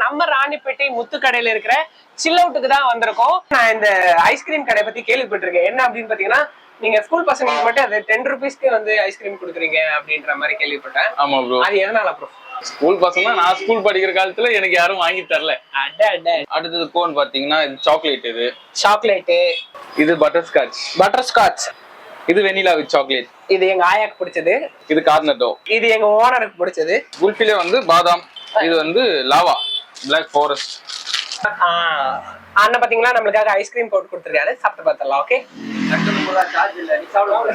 நம்ம ராணிப்பேட்டை முத்துக்கடையில இருக்கிற சில் அவுட்டுக்கு தான் வந்திருக்கோம். நான் இந்த ஐஸ்கிரீம் கடை பத்தி கேள்விப்பட்டிருக்கேன். என்ன அப்படின்னு பாத்தீங்கன்னா, நீங்க ஸ்கூல் பசங்களுக்கு மட்டும் அது 10 rupeesக்கு வந்து ஐஸ்கிரீம் கொடுக்குறீங்க அப்படின்ற மாதிரி கேள்விப்பட்டேன். ஆமா ப்ரோ. அது எதனால ப்ரோ? ஸ்கூல் பசங்க நான் ஸ்கூல் படிக்கிற காலத்துல எனக்கு யாரும் வாங்கி தரல. அடுத்தது கோன் பாத்தீங்கன்னா இது சாக்லேட், இது சாக்லேட், இது பட்டர் ஸ்காட்ச், இது வெனிலா வித் சாக்லேட், இது எங்க ஆயாக்கு பிடிச்சது, இது கார்னட்டோ, இது எங்க ஓனருக்கு பிடிச்சது, குல்ஃபிலே வந்து பாதாம், இது வந்து லாவா பிளாக் ஃபாரஸ்ட். அண்ணா பாத்தீங்களா நம்மளுக்காக ஐஸ்கிரீம் போட்டு கொடுத்துருக்காரு. சாப்பிட்டு பார்த்தலாம். ஓகே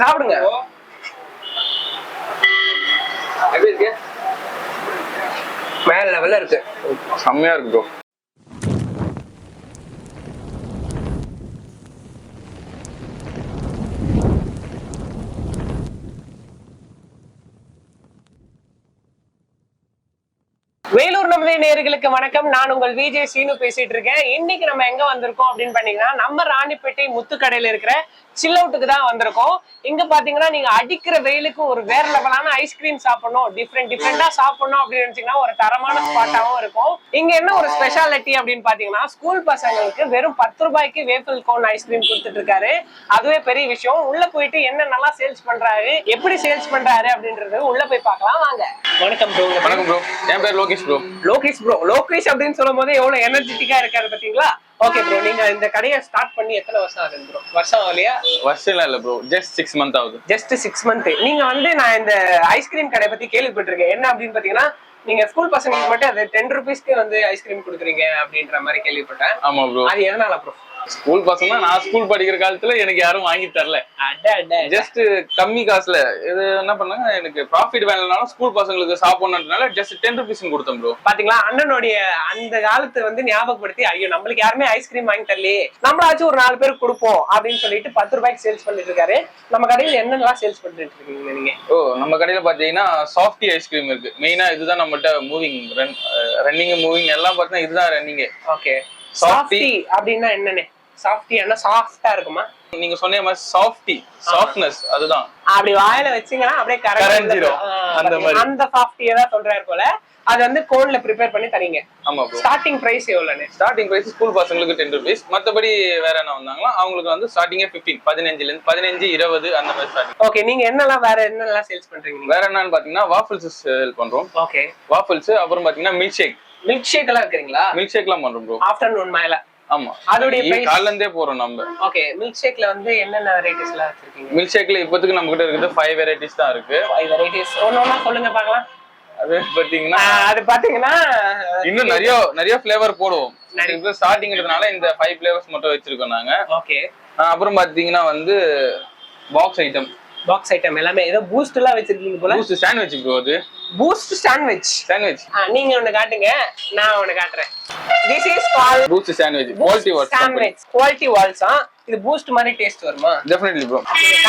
சாப்பிடுங்க. மேல லெவல்ல இருக்கு, செம்மையா இருக்கு ப்ரோ. வேலூர் நமதே நேயர்களுக்கு வணக்கம். நான் உங்கள் விஜய் சீனு பேசிட்டு இருக்கேன். இன்னைக்கு நம்ம எங்க வந்திருக்கோம் அப்படின்னு பாத்தீங்கன்னா, நம்ம ராணிப்பேட்டை முத்துக்கடையில இருக்கிற சில் அவுட்டுக்கு தான் வந்திருக்கோம். இங்க பாத்தீங்கன்னா நீங்க அடிக்கிற வெயிலுக்கு ஒரு வேற லெவலான ஐஸ்கிரீம் சாப்பிடணும், டிஃப்ரெண்டா சாப்பிடணும் அப்படின்னு நினைச்சீங்கன்னா ஒரு தரமான ஸ்பாட்டாவும் இருக்கும். இங்க என்ன ஒரு ஸ்பெஷாலிட்டி அப்படின்னு பாத்தீங்கன்னா, ஸ்கூல் பசங்களுக்கு வெறும் 10 ரூபாய்க்கு வேஃபிள் கோன் ஐஸ்கிரீம் கொடுத்துட்டு இருக்காரு. அதுவே பெரிய விஷயம். உள்ள போயிட்டு என்ன நல்லா சேல்ஸ் பண்றாரு, எப்படி சேல்ஸ் பண்றாரு அப்படின்றது உள்ள போய் பார்க்கலாம் வாங்க. வணக்கம் ப்ரோ. வணக்கம் ப்ரோ. என் பேர் லோகேஷ் ப்ரோ. லோகேஷ் அப்படின்னு சொல்லும் போது எவ்வளவு எனர்ஜெட்டிக்கா இருக்காரு பாத்தீங்களா? ஓகே ப்ரோ, நீங்க இந்த கடையை ஸ்டார்ட் பண்ணி எத்தனை வருஷம் ஆகுது ப்ரோ? வருஷம் ஆகலையா? வருஷம் இல்ல ப்ரோ, ஜஸ்ட் 6 months ஆகுது. Just 6 months. நீங்க வந்து நான் இந்த ஐஸ்கிரீம் கடை பத்தி கேள்விப்பட்டிருக்கேன். என்ன அப்படின்னு பாத்தீங்கன்னா, நீங்க ஸ்கூல் பசங்களுக்கு மட்டும் அது 10 rupeesக்கு வந்து ஐஸ்கிரீம் கொடுக்குறீங்க அப்படின்ற மாதிரி கேள்விப்பட்டேன். ஆமா ப்ரோ. அது எதனால ப்ரோ? ஸ்கூல் பசங்க நான் ஸ்கூல் படிக்கிற காலத்துல எனக்கு யாரும் வாங்கி தரல. ஜஸ்ட் கம்மி காசுல இது என்ன பண்ணாங்க, எனக்கு ப்ராஃபிட் வேணும்னாலும் ஸ்கூல் பசங்களுக்கு சாப்பிடணும்னால ஜஸ்ட் 10 rupees கொடுத்தோம் ப்ரோ. பாத்தீங்களா, அண்ணனுடைய அந்த காலத்தை வந்து ஞாபகப்படுத்தி, ஐயோ நம்மளுக்கு யாருமே ஐஸ்கிரீம் வாங்கி தரலையே, நம்மளாச்சும் ஒரு 4 பேருக்கு கொடுப்போம் அப்படின்னு சொல்லிட்டு 10 ரூபாய்க்கு சேல்ஸ் பண்ணிட்டு இருக்காரு. நம்ம கடையில என்னென்னலாம் சேல்ஸ் பண்ணிட்டு இருக்கீங்க நீங்க? நம்ம கடையில பாத்தீங்கன்னா சாஃப்டி ஐஸ்கிரீம் இருக்கு. மெயினா இதுதான் நம்மகிட்ட மூவிங், ரன்னிங் மூவிங் எல்லாம் பாத்தீங்கன்னா இதுதான் ரன்னிங். ஓகே, சாஃப்டி அப்படின்னா என்னன்னு? சாஃப்டினா சாஃப்ட்டா இருக்குமா? நீங்க சொன்ன மாதிரி சாஃப்ட்னஸ் அதுதான். அப்படி வாயில வச்சீங்கன்னா அப்படியே கரைஞ்சிரும். அந்த மாதிரி அந்த சாஃப்டியை தான் சொல்றாரு போல. அது வந்து கோன்ல ப்ரிப்பேர் பண்ணி தரீங்க. ஆமா ப்ரோ. ஸ்டார்டிங் பிரைஸ் எவ்வளவுன்னு? ஸ்டார்டிங் பிரைஸ் ஸ்கூல் பசங்களுக்கு 10 rupees. மத்தபடி வேற என்ன வந்தாங்களோ அவங்களுக்கு வந்து ஸ்டார்டிங்கே 15, 15ல இருந்து 15, 20 அந்த மாதிரி ஸ்டார்டிங். ஓகே, நீங்க வேற என்னெல்லாம் சேல்ஸ் பண்றீங்க? வேற என்னன்னு பாத்தீங்கன்னா வாஃபிள்ஸ் சேல் பண்றோம். Okay, waffles. அப்புறம் பாத்தீங்கன்னா மில்க் ஷேக் எல்லாம் இருக்குறீங்களா? மில்க் ஷேக்லாம் பண்றோம் ப்ரோ. ஆஃப்டர்நூன் மேல. ஆமா, அதோட பிரைஸ் காலைல இருந்தே போறோம் நம்ம. ஓகே, மில்க் ஷேக்ல வந்து என்னென்ன வெரைட்டிஸ்லாம் வச்சிருக்கீங்க? மில்க் ஷேக்ல இப்போதைக்கு நம்ம கிட்ட இருக்குது 5 varieties தான் இருக்கு. 5 varieties. ஒவ்வொண்ணா சொல்லுங்க பார்க்கலாம். அது பாத்தீங்கன்னா இன்னும் நிறைய ஃபிளேவர் போடுவோம். இப்போ ஸ்டார்டிங்ன்றதுனால இந்த 5 flavors மட்டும் வச்சிருக்கோம் நாங்க. ஓகே. அப்புறம் பாத்தீங்கன்னா வந்து பாக்ஸ் ஐட்டம் எல்லாமே ஏதோ பூஸ்ட் எல்லாம் வச்சிருக்கீங்க போல. Boost sandwich bro. அது பூஸ்ட் சாண்ட்விச். நீங்க ஒன்னு காட்டுங்க, நான் ஒன்னு காட்டுறேன். This is called Boost sandwich. Quality வால்ஸா. இது பூஸ்ட் மாதிரி டேஸ்ட் வருமா? Definitely bro.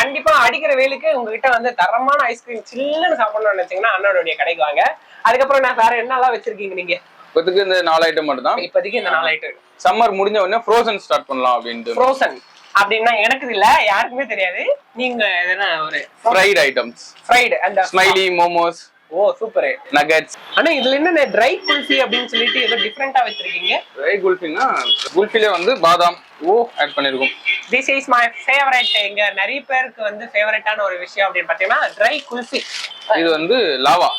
கண்டிப்பா அடிக்கிற வெயிலுக்கு உங்ககிட்ட வந்து தரமான ஐஸ்கிரீம் சில்லுன்னு சாப்பிடணும்னு நினைச்சீங்கன்னா அண்ணனுடைய கடைக்கு வாங்க. அதுக்கப்புறம் நான் வேற என்னெல்லாம் வச்சிருக்கீங்க நீங்க? இப்போதைக்கு இந்த 4 ஐட்டம் மட்டும் தான். இப்போதைக்கு இந்த 4 ஐட்டம். சம்மர் முடிஞ்ச உடனே ஃப்ரோசன் ஸ்டார்ட் பண்ணலாம் அப்படின்ட்டு. ஃப்ரோசன் அப்படின்னா எனக்கு இல்ல, யாருக்குமே தெரியாது. நீங்க எதனா ஒரு ஃப்ரைட் ஐட்டம்ஸ். ஃப்ரைட் அந்த ஸ்மைலி மோமோஸ். ஓ சூப்பர். நகட்ஸ். ஆனா இதுல என்ன ட்ரை குல்ஃபி அப்படின்னு சொல்லிட்டு ஏதோ டிஃபரெண்டா வச்சிருக்கீங்க. ட்ரை குல்ஃபினா குல்ஃபிலே வந்து பாதாம் ஆட் பண்ணிருக்கோம். This is my favourite. எங்க நிறைய பேருக்கு வந்து ஃபேவரட்டான ஒரு விஷயம் அப்படின்னு பாத்தீங்கன்னா ட்ரை குல்ஃபி. இது வந்து லாவா.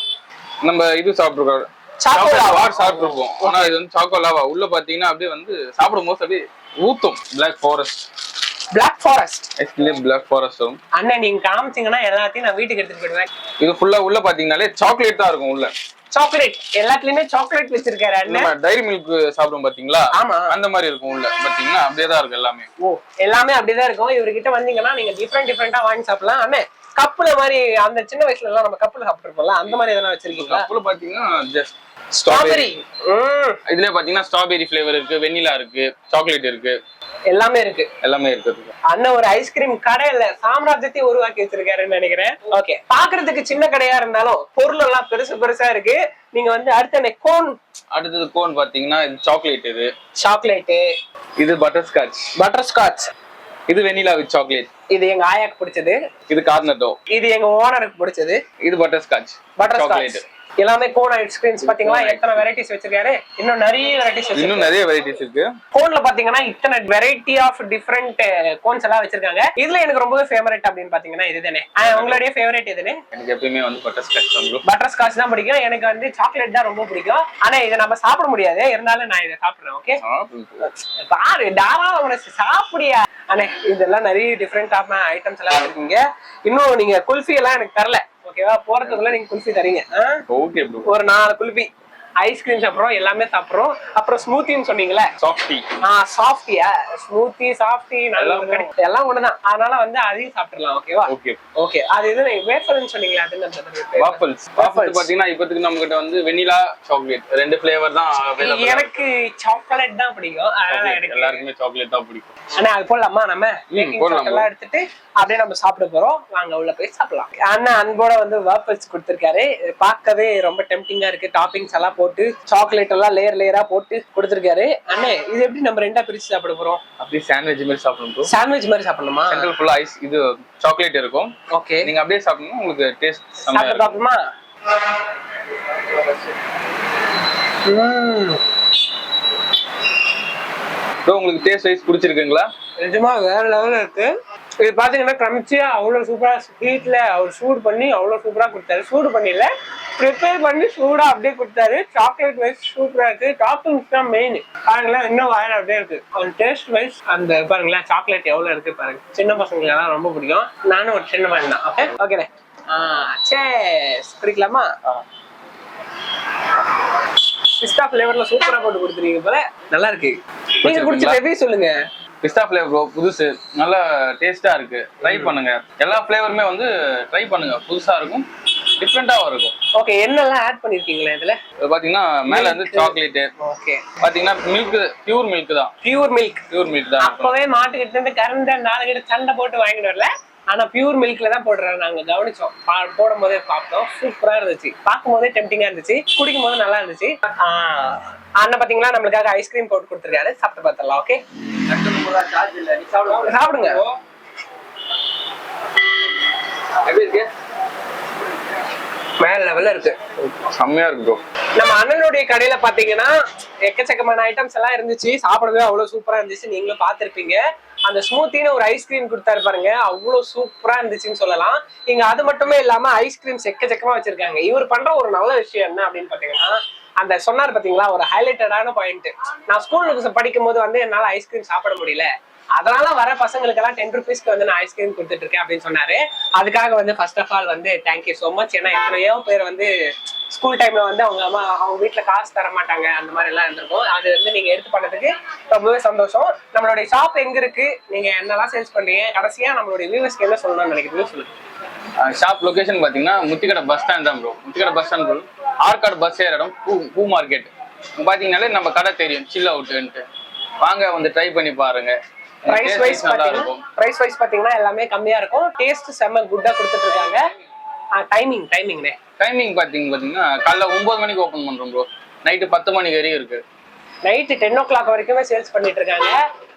நம்ம இது சாப்பிட்டுருக்கோம், சாக்கோ லாவா சாப்பிட்டுருப்போம். ஆனா இது வந்து சாக்கோ லாவா. உள்ள பாத்தீங்கன்னா அப்படியே வந்து சாப்பிடும்போது அப்படியே ஊத்தும். Black forest. Actually black forest. அண்ணா நீங்க காமிச்சீங்கன்னா எல்லாத்தையும் நான் வீட்டுக்கு எடுத்துட்டு போயிடுவேன். இது ஃபுல்லா உள்ள பாத்தீங்கன்னாலே சாக்லேட் தான் இருக்கும். உள்ள சாக்லேட், எல்லாத்துலயுமே சாக்லேட் வச்சிருக்காரு அண்ணன். டைரி மில்க் சாப்பிடும் பாத்தீங்களா? ஆமா, அந்த மாதிரி இருக்கும். உள்ள பாத்தீங்கன்னா அப்படியே தான் இருக்கு எல்லாமே. எல்லாமே அப்படிதான் இருக்கும். இவர்கிட்ட வந்தீங்கன்னா நீங்க டிஃபரெண்டா வாங்கி சாப்பிடலாம். அண்ணே கப்புல மாதிரி அந்த சின்ன வயசுல எல்லாம் நம்ம கப்புல சாப்பிட்டுருப்போம்ல, அந்த மாதிரி எதனா வச்சிருக்கீங்களா? கப்புல பாத்தீங்கன்னா ஜஸ்ட் ஸ்ட்ராபெரி. இதுல பாத்தீங்கன்னா ஸ்ட்ராபெரி ஃபிளேவர் இருக்கு, வெனிலா இருக்கு, சாக்லேட் இருக்கு, எல்லாமே இருக்கு. அண்ணன் ஒரு ஐஸ்கிரீம் கடையில சாம்ராஜ்யத்தை உருவாக்கி வச்சிருக்காருன்னு நினைக்கிறேன். ஓகே, பாக்குறதுக்கு சின்ன கடையா இருந்தாலும் பொருள் எல்லாம் பெருசா இருக்கு. நீங்க வந்து அடுத்தது கோன் பாத்தீங்கன்னா இது சாக்லேட், இது பட்டர் ஸ்காட்ச், இது வெனிலா வித் சாக்லேட், இது எங்க ஆயாக்கு பிடிச்சது, இது கார்னட்டோ, இது எங்க ஓனருக்கு பிடிச்சது, இது பட்டர் ஸ்காட்ச். எல்லாமே கோன் ஐஸ்கிரீம்ஸ் பாத்தீங்களா எத்தனை வெரைட்டிஸ் வச்சிருக்காரு. இன்னும் நிறைய வெரைட்டிஸ் இருக்கு. கோன்ல பாத்தீங்கன்னா இத்தனை வெரைட்டி ஆஃப் டிஃபரெண்ட் கோன்ஸ் எல்லாம் வச்சிருக்காங்க. இதுல எனக்கு ரொம்பவே ஃபேவரட் அப்படின்னு பாத்தீங்கன்னா இதுதானே. உங்களுடைய ஃபேவரட் எதுனே? எனக்கு எப்பயுமே வந்து பட்டர்ஸ்காட்ச் தான் ப்ரோ. பட்டர்ஸ்காட்ச் தான் பிடிக்கும். எனக்கு வந்து சாக்லேட் தான் ரொம்ப பிடிக்கும். ஆனா இதை நம்ம சாப்பிட முடியாது, இருந்தாலும் நான் இதை சாப்பிடுறேன். ஓகே பாரு தாராளமா சாப்பிடியா. ஆனா இதெல்லாம் நிறைய டிஃபரெண்ட் ஆஃப் ஐட்டம்ஸ் எல்லாம் இருக்கீங்க. இன்னும் நீங்க குல்ஃபி எல்லாம் எனக்கு தரல. ஓகேவா, போறதுக்குள்ள நீங்க குல்ஃபி தரீங்க. Okay bro. ஒரு 4 குல்ஃபி, ஐஸ்கிரீம் சாப்பிடுறோம், எல்லாமே சாப்பிடுறோம். அப்புறம் ஸ்மூத்தின்னு சொன்னீங்களே, சாஃப்டியா ஸ்மூத்தி சாஃப்டி எல்லாம் ஒண்ணுதான். அதனால வந்து அதையும் சாப்பிடலாம். ஓகேவா, ஓகே. அது இது வேஃபர்னு சொன்னீங்களா, அது வாஃபல்ஸ். வாஃபல்ஸ் பாத்தீங்கன்னா இப்போதைக்கு நம்ம கிட்ட வந்து வெனிலா சாக்லேட் 2 ஃப்ளேவர் தான் அவைலபிள். எனக்கு சாக்லேட் தான் பிடிக்கும், அதனால எனக்கு எல்லாருக்குமே சாக்லேட் தான் பிடிக்கும். ஆனா அது போடலாமா? நம்ம எல்லாம் எடுத்துட்டு அப்படியே நம்ம சாப்பிட போறோம். வாங்க உள்ள போய் சாப்பிடலாம். அண்ணா அன்போட வந்து வாஃபல்ஸ் கொடுத்திருக்காரு. பார்க்கவே ரொம்ப டெம்டிங்கா இருக்கு. டாப்பிங்ஸ் எல்லாம் போட்டு சாக்லேட் எல்லாம் லேயரா போட்டு கொடுத்திருக்காரு. அண்ணே இது எப்படி நம்ம ரெண்டா பிரிச்சு சாப்பிட போறோம்? அப்படியே சாண்ட்விச் மாதிரி சாப்பிடணும். சாண்ட்விச் மாதிரி சாப்பிடணுமா? சென்ட்ரல் ஃபுல்லா ஐஸ் இது சாக்லேட் இருக்கும். ஓகே, நீங்க அப்படியே சாப்பிடணும், உங்களுக்கு டேஸ்ட் சாப்பிட பாப்போமா? உங்களுக்கு டேஸ்ட் வைஸ் பிடிச்சிருக்குங்களா? நிஜமா வேற லெவல்ல இருக்கு. இது பாத்தீங்கன்னா கிரமிச்சியா அவ்வளவு சூப்பரா ஹீட்ல அவர் சூடு பண்ணி அவ்வளவு சூப்பரா கொடுத்தாரு. சூடு பண்ணில ப்ரிப்பேர் பண்ணி சூடா அப்படியே கொடுத்தாரு. சாக்லேட் வைஸ் சூப்பரா இருக்கு. டாப்பிங்ஸ் தான் மெயின். பாருங்களேன், இன்னும் வாயில அப்படியே இருக்கு. அந்த டேஸ்ட் வைஸ் அந்த பாருங்களேன் சாக்லேட் எவ்வளவு இருக்கு பாருங்க. சின்ன பசங்களுக்கு எல்லாம் ரொம்ப பிடிக்கும். நானும் ஒரு சின்ன பையன் தான். ஓகே ஓகேண்ணே. சேஸ் குடிக்கலாமா? பிஸ்தா ஃபிளேவர்ல சூப்பரா போட்டு கொடுத்துருக்கீங்க போல. நல்லா இருக்கு. நீங்க குடிச்ச ரிவ்யூ சொல்லுங்க. பிஸ்தா ஃபிளேவர் ப்ரோ, புதுசு, நல்ல டேஸ்டா இருக்கு. ட்ரை பண்ணுங்க. எல்லா ஃபிளேவருமே வந்து ட்ரை பண்ணுங்க. புதுசா இருக்கும், டிஃபரெண்டாவும் இருக்கும். ஓகே, என்னெல்லாம் ஆட் பண்ணிருக்கீங்களா இதுல? பாத்தீங்கன்னா மேல வந்து சாக்லேட். ஓகே, பாத்தீங்கன்னா மில்க், பியூர் மில்க் தான். பியூர் மில்க் தான். அப்பவே மாட்டுக்கிட்ட இருந்து கறந்த 4 கிட்ட சண்டை போட்டு வாங்கிட்டு வரல. ஆனா பியூர் மில்க்ல தான் போடுறாங்க. நாங்க கவனிச்சோம், போடும் போதே பார்த்தோம். சூப்பரா இருந்துச்சு. பார்க்கும் போதே டெம்டிங்கா இருந்துச்சு, குடிக்கும் போது நல்லா இருந்துச்சு. அண்ணன் பாத்தீங்களா நம்மளுக்காக ஐஸ்கிரீம் போட்டு கொடுத்துருக்காரு. சாப்பிட்டு பார்த்துடலாம். ஓகே சாப்பிடுங்க. எப்படி இருக்கு? மேல லெவல்ல இருக்கு. செம்மையா இருக்கு ப்ரோ. நம்ம அண்ணனுடைய கடையில பாத்தீங்கன்னா எக்கச்சக்கமான ஐட்டம்ஸ் எல்லாம் இருந்துச்சு. சாப்பிடவே அவ்வளவு சூப்பரா இருந்துச்சு. நீங்களும் பாத்திருப்பீங்க. அந்த ஸ்மூத்தின்னு ஒரு ஐஸ்கிரீம் கொடுத்தாரு பாருங்க, அவ்வளவு சூப்பரா இருந்துச்சுன்னு சொல்லலாம். இங்க அது மட்டுமே இல்லாம ஐஸ்கிரீம்ஸ் எக்கச்சக்கமா வச்சிருக்காங்க. இவர் பண்ற ஒரு நல்ல விஷயம் என்ன அப்படின்னு பாத்தீங்கன்னா, அந்த சொன்னார் பாத்தீங்களா ஒரு ஹைலைட்டடான பாயிண்ட். நான் ஸ்கூலுக்கு படிக்கும் போது வந்து என்னால ஐஸ்கிரீம் சாப்பிட முடியல, அதனால வர பசங்களுக்கு எல்லாம் 10 rupeesக்கு வந்து நான் ஐஸ்கிரீம் கொடுத்துட்டு இருக்கேன் அப்படின்னு சொன்னாரு. அதுக்காக வந்து ஃபர்ஸ்ட் ஆஃப் ஆல் வந்து தேங்க்யூ சோ மச். ஏன்னா எத்தனையோ பேர் வந்து ஸ்கூல் டைம்ல வந்து அவங்க வீட்டுல காசு தர மாட்டாங்க, அந்த மாதிரி எல்லாம் இருந்திருக்கும். அது வந்து நீங்க எடுத்து பண்ணதுக்கு ரொம்பவே சந்தோஷம். நம்மளுடைய ஷாப் எங்க இருக்கு, நீங்க என்னெல்லாம் சேல்ஸ் பண்றீங்க, கடைசியா நம்மளுடைய வியூவர்ஸ்க்கு என்ன சொல்லணும்னு நினைக்கிறீங்க சொல்லுங்க. ஷாப் லொகேஷன் பாத்தீங்கன்னா முத்திக்கடை பஸ் ஸ்டாண்ட் தான் bro. Muthukadai bus stand bro. Arcot bus ஏற இடம் பூ மார்க்கெட். பாத்தீங்கன்னாலே நம்ம கடை தெரியும், சில் அவுட்ன்ட்டு. வாங்க வந்து ட்ரை பண்ணி பாருங்க. பிரைஸ் வைஸ் பாத்தீங்கன்னா எல்லாமே கம்மியா இருக்கும். டேஸ்ட் செம்ம குட்டா கொடுத்துட்டு இருக்காங்க. டைமிங் பாத்தீங்கன்னா காலைல 9 மணிக்கு ஓபன் பண்றோம் ப்ரோ. நைட்டு 10 மணி வரையும் இருக்கு. நைட்டு 10 o'clock வரைக்குமே சேல்ஸ் பண்ணிட்டு இருக்காங்க.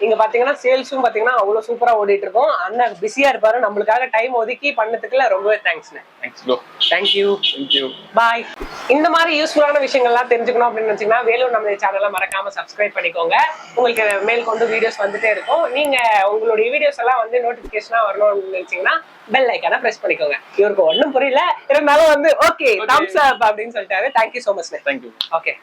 இங்க பாத்தீங்கன்னா சேல்ஸும் பாத்தீங்கன்னா அவ்வளவு சூப்பரா ஓடிட்டு இருக்கும். அண்ணன் பிஸியா இருப்பாரு. நம்மளுக்காக டைம் ஒதுக்கி பண்ணதுக்குள்ள ரொம்பவே தேங்க்ஸ் ப்ரோ. Thank you bye. இந்த மாதிரி யூஸ்ஃபுல்லான விஷயங்கள்லாம் தெரிஞ்சுக்கணும் அப்படின்னு நினைச்சீங்கன்னா வேலூர் நம்ம சேனலை மறக்காம சப்ஸ்கிரைப் பண்ணிக்கோங்க. உங்களுக்கு மேல் கொண்டு வீடியோஸ் வந்துட்டே இருக்கும். நீங்க உங்களுடைய வீடியோஸ் எல்லாம் வந்து நோட்டிபிகேஷனா வரணும்னு நினைச்சீங்கன்னா பெல் ஐக்கான பிரஸ் பண்ணிக்கோங்க. இவருக்கு ஒன்றும் புரியல, இருந்தாலும் வந்து ஓகே தம்ஸ் அப் அப்படின்னு சொல்லிட்டாரு. Thank you so much. Thank you. Okay.